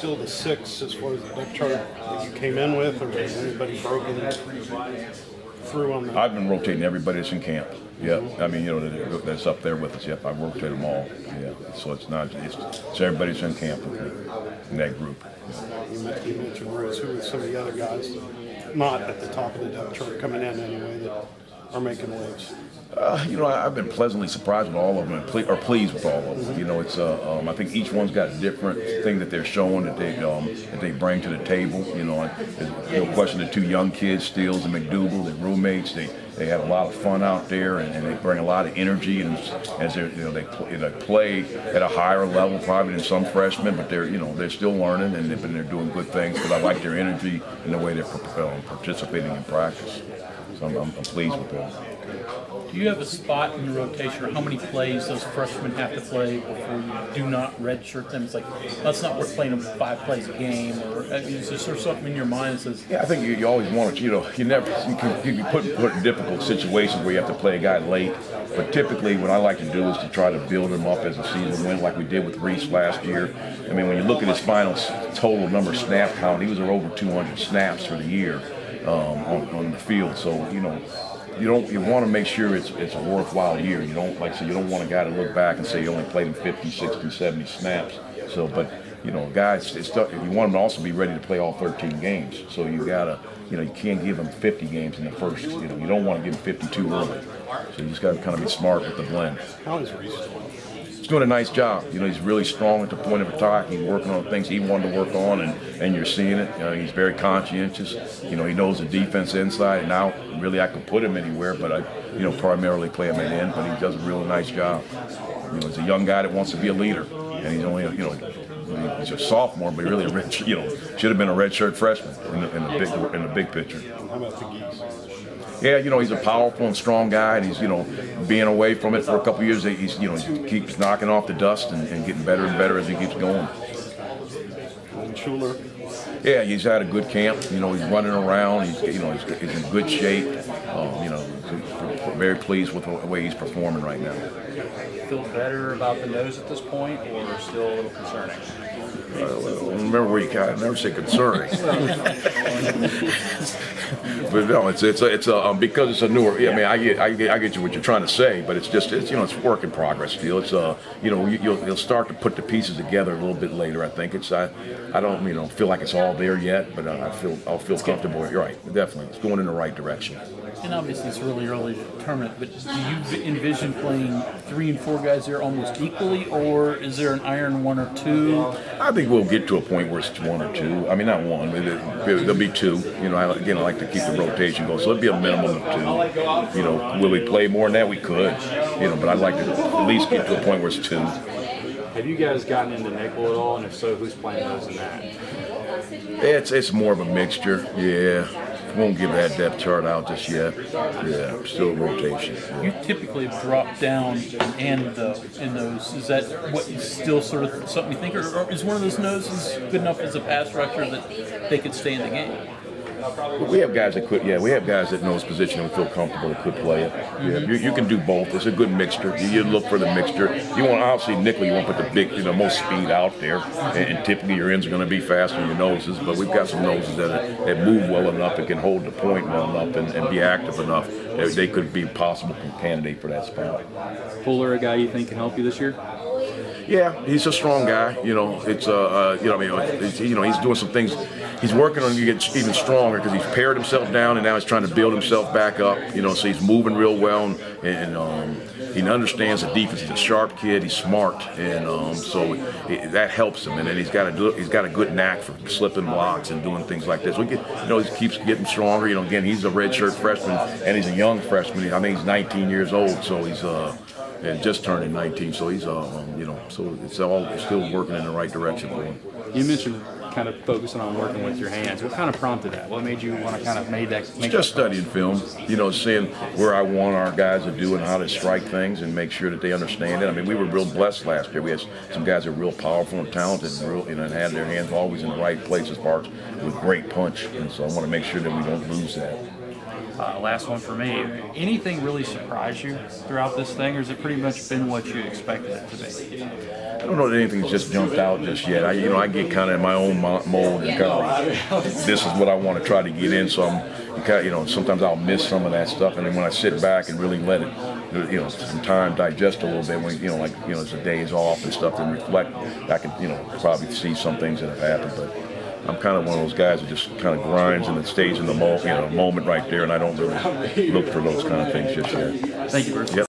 still the 6 as far as the depth chart that you came in with, or has anybody broken through on that? I've been rotating everybody that's in camp. Yep. I mean, that's up there with us. Yep. I've rotated them all. Yeah. So it's not. It's everybody's in camp with me in that group. You mentioned Riz. Who are some of the other guys, not at the top of the depth chart, coming in anyway, that are making waves? I've been pleasantly surprised with all of them, and are pleased with all of them. It's I think each one's got a different thing that they're showing that they bring to the table. There's no question the 2 young kids, Steels and McDougal, their roommates. They have a lot of fun out there, and they bring a lot of energy. And as they play at a higher level probably than some freshmen, but they're still learning, and they're doing good things. Because I like their energy and the way they're participating in practice. So I'm pleased with them. Do you have a spot in your rotation, or how many plays those freshmen have to play before you do not redshirt them? It's like, that's not worth playing them 5 plays a game, or is there sort of something in your mind that says? Yeah, I think you always want to. You can be put in difficult situations where you have to play a guy late. But typically, what I like to do is to try to build him up as the season went, like we did with Reese last year. I mean, when you look at his final total number snap count, he was over 200 snaps for the year on the field. So you want to make sure it's a worthwhile year. You don't want a guy to look back and say he only played him 50, 60, 70 snaps. So, but guys, you want them to also be ready to play all 13 games. So you gotta, you can't give them 50 games in the first. You don't want to give them 52 early. So you just got to kind of be smart with the blend. How is Reese doing? He's doing a nice job. He's really strong at the point of attack. He's working on things he wanted to work on, and you're seeing it. He's very conscientious. He knows the defense inside and out. Really, I could put him anywhere, but I, primarily play him at end. But he does a real nice job. He's a young guy that wants to be a leader, and he's only, he's a sophomore, but really should have been a redshirt freshman in the big picture. How about the Geese? Yeah, he's a powerful and strong guy, and he's, being away from it for a couple of years, he keeps knocking off the dust and getting better and better as he keeps going. And Schuler? Yeah, he's had a good camp. He's running around. He's in good shape. Very pleased with the way he's performing right now. Feel better about the nose at this point, or still a little concerning? Remember where you I never say concerning. But no, it's because it's a newer. I mean, I get you what you're trying to say, but it's it's work in progress still. It's you'll start to put the pieces together a little bit later. I think I don't feel like it's all there yet, but I'll feel comfortable. You're right, definitely, it's going in the right direction. And obviously it's really early to determine it, but do you envision playing 3 and 4 guys there almost equally, or is there an iron 1 or 2? I think we'll get to a point where it's 1 or 2. I mean, not 1, but there'll be 2. I like to keep the rotation going, so it'll be a minimum of 2. Will we play more than that? We could. But I'd like to at least get to a point where it's 2. Have you guys gotten into nickel at all, and if so, who's playing those in that? It's more of a mixture. Yeah. Won't give that depth chart out just yet. Yeah, still rotation. Yeah. You typically drop down and in those. Is that what still sort of something you think, or is one of those noses good enough as a pass rusher that they could stay in the game? We have guys that could. Yeah, we have guys that know his position and feel comfortable that could play it. Yeah, you can do both. It's a good mixture. You look for the mixture. You want obviously nickel. You want to put the big, most speed out there, and typically your ends are going to be faster than your noses. But we've got some noses that move well enough and can hold the point well enough and be active enough that they could be a possible candidate for that spot. Fuller, a guy you think can help you this year? Yeah, he's a strong guy. It's he's doing some things. He's working on to get even stronger because he's pared himself down and now he's trying to build himself back up. So he's moving real well and he understands the defense. He's a sharp kid. He's smart, and so that helps him. And then he's got a good knack for slipping blocks and doing things like this. He keeps getting stronger. Again, he's a redshirt freshman and he's a young freshman. I think he's 19 years old, so he's and just turning 19. So he's so it's all still working in the right direction for him. You mentioned kind of focusing on working with your hands. What kind of prompted that? What made you want to kind of make just studying film, seeing where I want our guys to do and how to strike things and make sure that they understand it. I mean, we were real blessed last year. We had some guys that were real powerful and talented and and had their hands always in the right places, parts with great punch. And so I want to make sure that we don't lose that. Last one for me. Anything really surprised you throughout this thing, or has it pretty much been what you expected it to be? I don't know that anything's just jumped out just yet. I get kind of in my own mold and kind of this is what I want to try to get in. So I'm kind of, sometimes I'll miss some of that stuff, and then when I sit back and really let it, some time digest a little bit, when as the days off and stuff, and reflect, I can probably see some things that have happened, but. I'm kind of one of those guys that just kind of grinds and it stays in the moment right there, and I don't really look for those kind of things just yet. Thank you, Bruce. Yep.